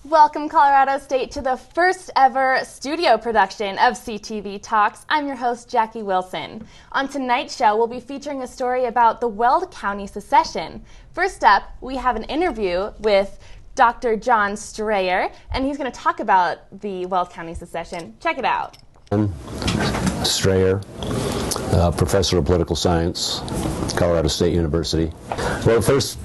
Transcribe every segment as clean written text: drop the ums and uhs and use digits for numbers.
Welcome, Colorado State, to the first ever studio production of CTV Talks. I'm your host, Jackie Wilson. On tonight's show, we'll be featuring a story about the Weld County secession. First up, we have an interview with Dr. John Straayer, and he's going to talk about the Weld County secession. Check it out. Straayer, professor of political science, Colorado State University. Well, the first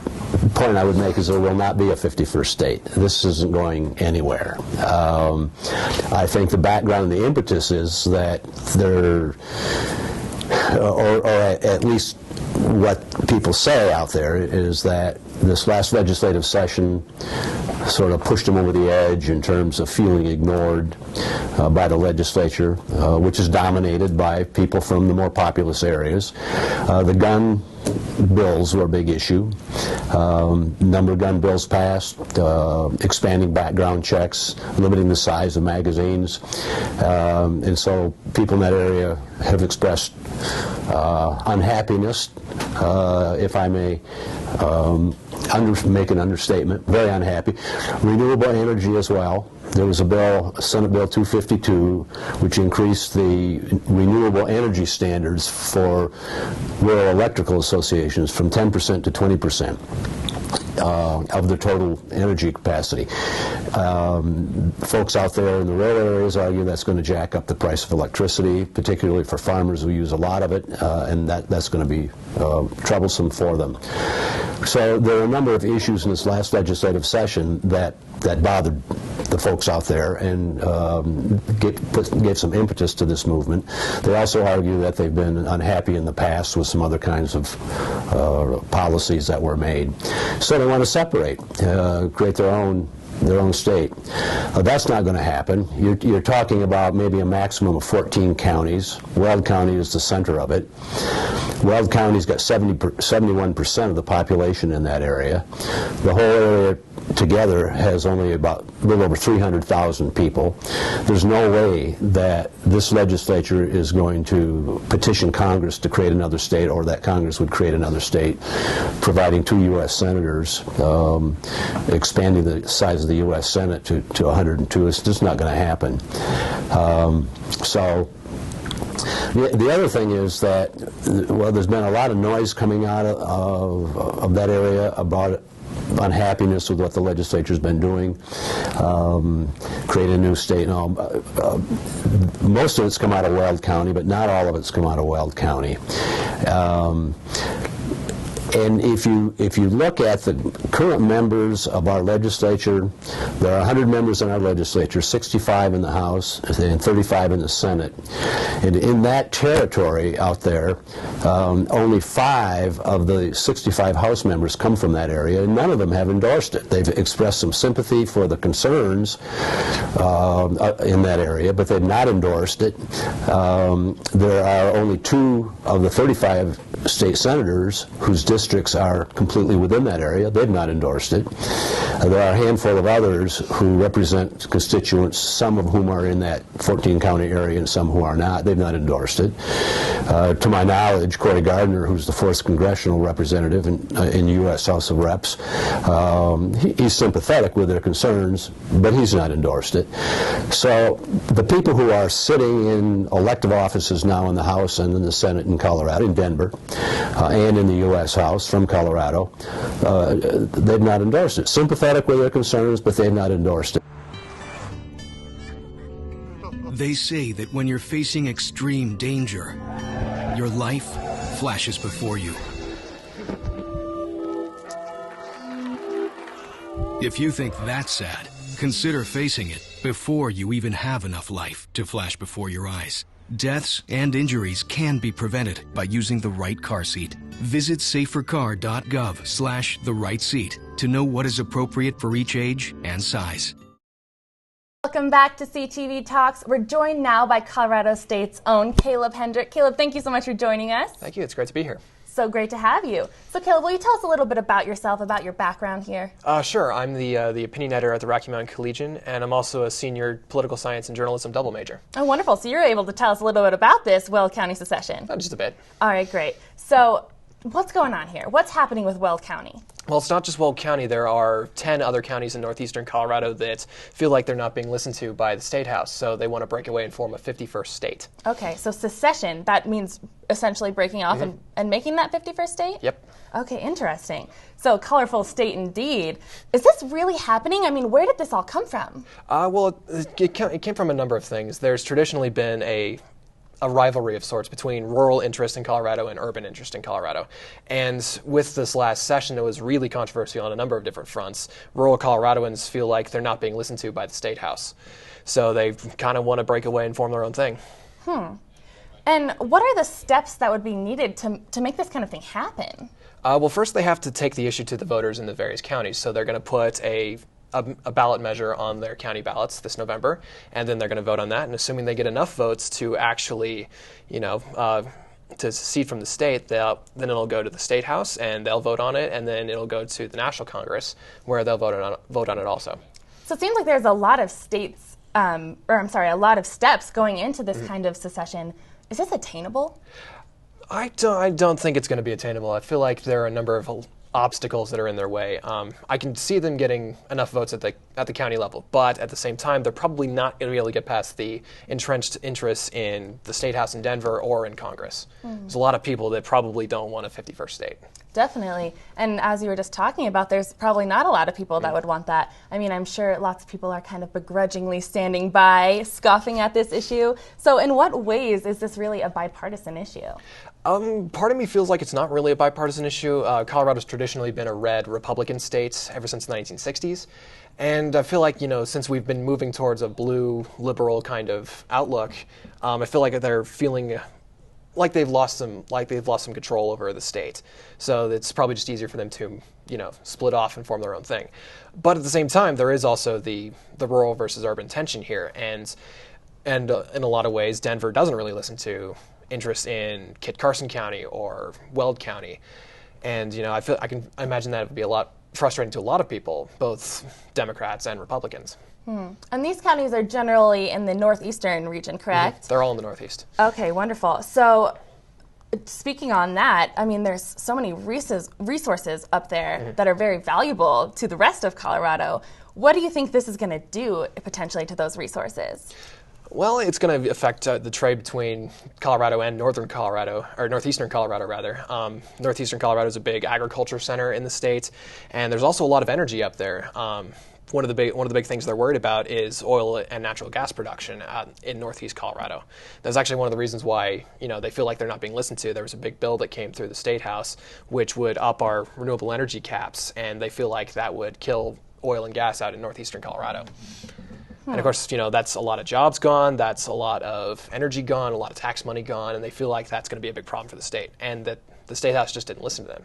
point I would make is there will not be a 51st state. This isn't going anywhere. I think the background and the impetus is that there, or at least what people say out there, is that this last legislative session sort of pushed them over the edge in terms of feeling ignored by the legislature, which is dominated by people from the more populous areas. The gun bills were a big issue. Number of gun bills passed, expanding background checks, limiting the size of magazines, and so people in that area have expressed unhappiness, if I may make an understatement, very unhappy. Renewable energy as well. There was a bill, Senate Bill 252, which increased the renewable energy standards for rural electrical associations from 10% to 20%. Of the total energy capacity. Folks out there in the rural areas argue that's going to jack up the price of electricity, particularly for farmers who use a lot of it, and that's going to be troublesome for them. So there are a number of issues in this last legislative session that bothered the folks out there and gave some impetus to this movement. They also argue that they've been unhappy in the past with some other kinds of policies that were made. So they want to separate, create their own state. That's not going to happen. You're talking about maybe a maximum of 14 counties. Weld County is the center of it. Weld County's got 71% of the population in that area. The whole area together has only about a little over 300,000 people. There's no way that this legislature is going to petition Congress to create another state, or that Congress would create another state, providing 2 U.S. senators, expanding the size of the U.S. Senate to 102. It's just not going to happen. The other thing is that, well, there's been a lot of noise coming out of that area about unhappiness with what the legislature's been doing, create a new state. Most of it's come out of Weld County, but not all of it's come out of Weld County. And if you look at the current members of our legislature, there are 100 members in our legislature, 65 in the House and 35 in the Senate. And in that territory out there, only 5 of the 65 House members come from that area, and none of them have endorsed it. They've expressed some sympathy for the concerns in that area, but they've not endorsed it. There are only 2 of the 35 state senators whose districts are completely within that area. They've not endorsed it. There are a handful of others who represent constituents, some of whom are in that 14-county area and some who are not. They've not endorsed it. To my knowledge, Cory Gardner, who's the 4th congressional representative in the U.S. House of Reps, he's sympathetic with their concerns, but he's not endorsed it. So the people who are sitting in elective offices now in the House and in the Senate in Colorado, in Denver, and in the U.S. House from Colorado, they've not endorsed it. Sympathetic with their concerns, but they've not endorsed it. They say that when you're facing extreme danger, your life flashes before you. If you think that's sad, consider facing it before you even have enough life to flash before your eyes. Deaths and injuries can be prevented by using the right car seat. Visit safercar.gov/the-right-seat to know what is appropriate for each age and size. Welcome back to CTV Talks. We're joined now by Colorado State's own Caleb Hendrich. Caleb, thank you so much for joining us. Thank you. It's great to be here. So great to have you. So Caleb, will you tell us a little bit about yourself, about your background here? Sure. I'm the opinion editor at the Rocky Mountain Collegian, and I'm also a senior political science and journalism double major. Oh, wonderful. So you're able to tell us a little bit about this Weld County secession. Just a bit. All right, great. So what's going on here? What's happening with Weld County? Well, it's not just Weld County. There are 10 other counties in northeastern Colorado that feel like they're not being listened to by the State House, so they want to break away and form a 51st state. Okay, so secession, that means essentially breaking off and making that 51st state? Yep. Okay, interesting. So, colorful state indeed. Is this really happening? I mean, where did this all come from? Well, it came from a number of things. There's traditionally been a rivalry of sorts between rural interest in Colorado and urban interest in Colorado. And with this last session, it was really controversial on a number of different fronts. Rural Coloradoans feel like they're not being listened to by the State House. So they kind of want to break away and form their own thing. And what are the steps that would be needed to make this kind of thing happen? Well, first they have to take the issue to the voters in the various counties. So they're going to put a ballot measure on their county ballots this November, and then they're going to vote on that. And assuming they get enough votes to actually, to secede from the state, then it'll go to the State House, and they'll vote on it, and then it'll go to the National Congress, where they'll vote on it also. So it seems like there's a lot of a lot of steps going into this kind of secession. Is this attainable? I don't think it's going to be attainable. I feel like there are a number of obstacles that are in their way. I can see them getting enough votes at the county level, but at the same time, they're probably not going to be able to get past the entrenched interests in the State House in Denver or in Congress. There's a lot of people that probably don't want a 51st state. Definitely. And as you were just talking about, there's probably not a lot of people that would want that. I mean, I'm sure lots of people are kind of begrudgingly standing by, scoffing at this issue. So in what ways is this really a bipartisan issue? Part of me feels like it's not really a bipartisan issue. Colorado's traditionally been a red Republican state ever since the 1960s. And I feel like, since we've been moving towards a blue liberal kind of outlook, I feel like they're feeling like they've lost some control over the state. So it's probably just easier for them to, split off and form their own thing. But at the same time, there is also the rural versus urban tension here. And in a lot of ways, Denver doesn't really listen to interest in Kit Carson County or Weld County. And, I can imagine that it would be a lot frustrating to a lot of people, both Democrats and Republicans. And these counties are generally in the northeastern region, correct? They're all in the Northeast. Okay, wonderful. So speaking on that, I mean, there's so many resources up there that are very valuable to the rest of Colorado. What do you think this is going to do potentially to those resources? Well, it's going to affect the trade between Colorado and northern Colorado, or northeastern Colorado, rather. Northeastern Colorado is a big agriculture center in the state, and there's also a lot of energy up there. One of the big things they're worried about is oil and natural gas production in northeast Colorado. That's actually one of the reasons why they feel like they're not being listened to. There was a big bill that came through the State House which would up our renewable energy caps, and they feel like that would kill oil and gas out in northeastern Colorado. And of course, that's a lot of jobs gone, that's a lot of energy gone, a lot of tax money gone, and they feel like that's going to be a big problem for the state, and that the State House just didn't listen to them.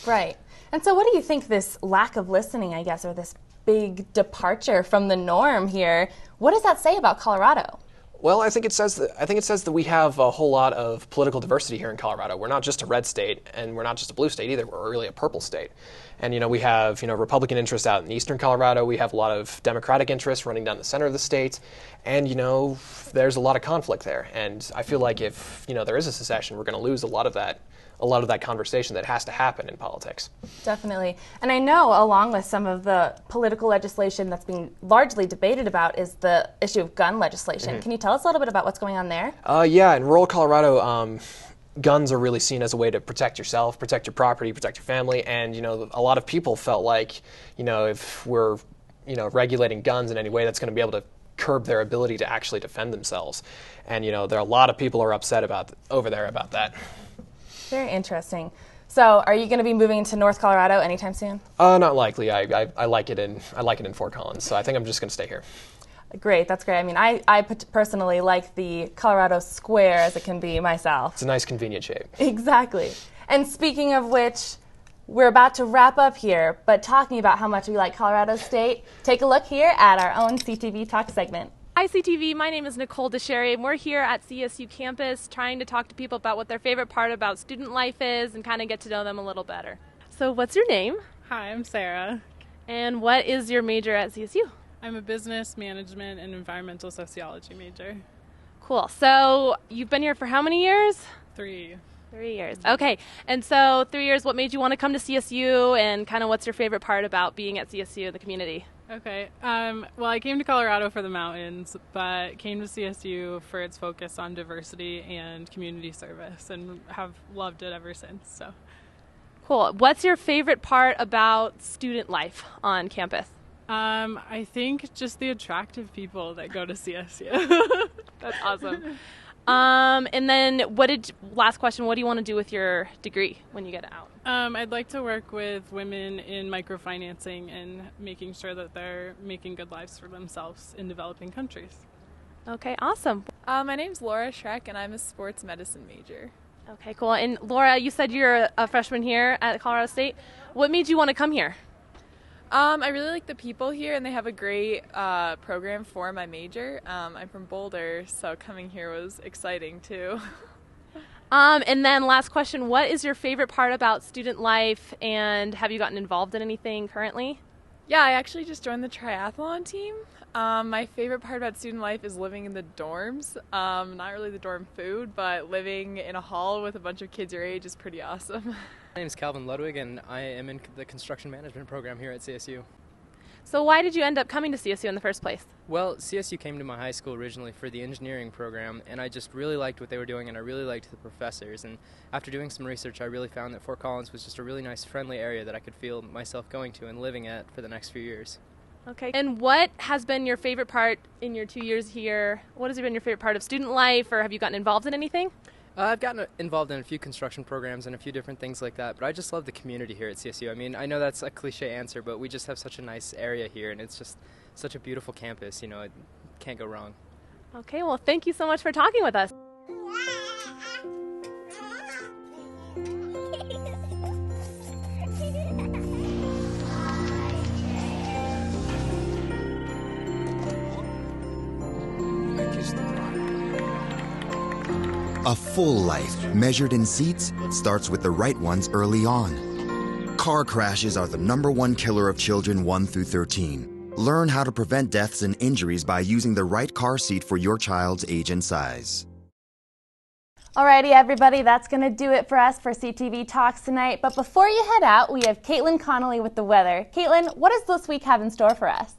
Right. And so what do you think this lack of listening, I guess, or this big departure from the norm here, what does that say about Colorado? Well, I think it says that we have a whole lot of political diversity here in Colorado. We're not just a red state, and we're not just a blue state either. We're really a purple state. And we have Republican interest out in eastern Colorado. We have a lot of Democratic interest running down the center of the state, and there's a lot of conflict there. And I feel like if there is a secession, we're going to lose a lot of that conversation that has to happen in politics. Definitely. And I know along with some of the political legislation that's being largely debated about is the issue of gun legislation. Can you tell us a little bit about what's going on there? Yeah, in rural Colorado, guns are really seen as a way to protect yourself, protect your property, protect your family, and a lot of people felt like if we're regulating guns in any way, that's going to be able to curb their ability to actually defend themselves. And there are a lot of people are upset over there about that. Very interesting. So, are you going to be moving to North Colorado anytime soon? Not likely. I like it in Fort Collins, so I think I'm just going to stay here. Great, that's great. I mean, I personally like the Colorado Square as it can be myself. It's a nice, convenient shape. Exactly. And speaking of which, we're about to wrap up here, but talking about how much we like Colorado State, take a look here at our own CTV Talks segment. Hi CTV, my name is Nicole DeSherry, and we're here at CSU campus trying to talk to people about what their favorite part about student life is and kind of get to know them a little better. So what's your name? Hi, I'm Sarah. And what is your major at CSU? I'm a business management and environmental sociology major. Cool. So you've been here for how many years? 3. 3 years. Okay. And so 3 years, what made you want to come to CSU, and kind of what's your favorite part about being at CSU in the community? Okay. Well, I came to Colorado for the mountains, but came to CSU for its focus on diversity and community service, and have loved it ever since. So, Cool. What's your favorite part about student life on campus? I think just the attractive people that go to CSU. That's awesome. And then last question, what do you want to do with your degree when you get out? I'd like to work with women in microfinancing and making sure that they're making good lives for themselves in developing countries. Okay, awesome. My name's Laura Schreck, and I'm a sports medicine major. Okay, cool. And Laura, you said you're a freshman here at Colorado State. What made you want to come here? I really like the people here, and they have a great program for my major. I'm from Boulder, so coming here was exciting too. And then last question, what is your favorite part about student life, and have you gotten involved in anything currently? Yeah, I actually just joined the triathlon team. My favorite part about student life is living in the dorms. Not really the dorm food, but living in a hall with a bunch of kids your age is pretty awesome. My name is Calvin Ludwig, and I am in the construction management program here at CSU. So why did you end up coming to CSU in the first place? Well, CSU came to my high school originally for the engineering program, and I just really liked what they were doing, and I really liked the professors. And after doing some research, I really found that Fort Collins was just a really nice, friendly area that I could feel myself going to and living at for the next few years. Okay. And what has been your favorite part in your 2 years here? What has been your favorite part of student life, or have you gotten involved in anything? I've gotten involved in a few construction programs and a few different things like that, but I just love the community here at CSU. I mean, I know that's a cliche answer, but we just have such a nice area here, and it's just such a beautiful campus. You know, it can't go wrong. Okay, well, thank you so much for talking with us. A full life, measured in seats, starts with the right ones early on. Car crashes are the #1 killer of children 1 through 13. Learn how to prevent deaths and injuries by using the right car seat for your child's age and size. Alrighty, everybody, that's going to do it for us for CTV Talks tonight. But before you head out, we have Caitlin Connolly with the weather. Caitlin, what does this week have in store for us?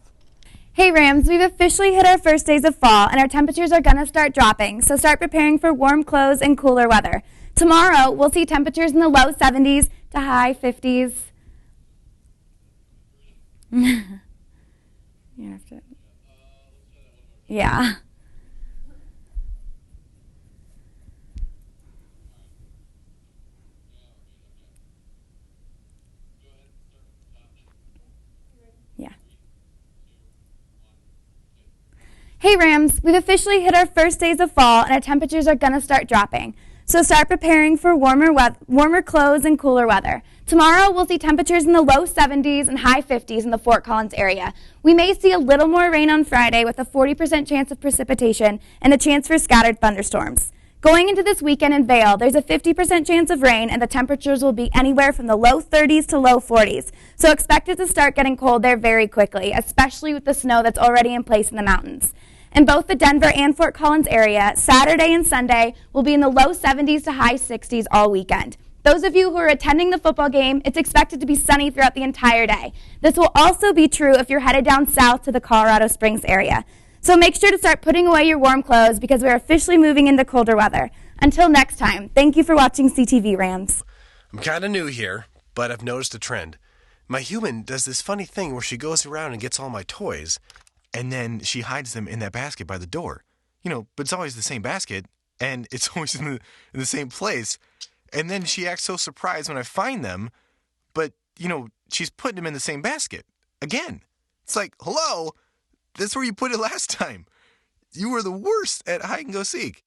Hey Rams, we've officially hit our first days of fall, and our temperatures are going to start dropping, so start preparing for warm clothes and cooler weather. Tomorrow, we'll see temperatures in the low 70s to high 50s. You have to. Yeah. Hey Rams, we've officially hit our first days of fall, and our temperatures are going to start dropping. So start preparing for warmer clothes and cooler weather. Tomorrow, we'll see temperatures in the low 70s and high 50s in the Fort Collins area. We may see a little more rain on Friday with a 40% chance of precipitation and a chance for scattered thunderstorms. Going into this weekend in Vail, there's a 50% chance of rain, and the temperatures will be anywhere from the low 30s to low 40s. So expect it to start getting cold there very quickly, especially with the snow that's already in place in the mountains. In both the Denver and Fort Collins area, Saturday and Sunday will be in the low 70s to high 60s all weekend. Those of you who are attending the football game, it's expected to be sunny throughout the entire day. This will also be true if you're headed down south to the Colorado Springs area. So make sure to start putting away your warm clothes because we're officially moving into colder weather. Until next time, thank you for watching CTV Rams. I'm kind of new here, but I've noticed a trend. My human does this funny thing where she goes around and gets all my toys, and then she hides them in that basket by the door. You know, but it's always the same basket, and it's always in the same place. And then she acts so surprised when I find them, but, you know, she's putting them in the same basket. Again. It's like, hello, that's where you put it last time. You were the worst at hide and go seek.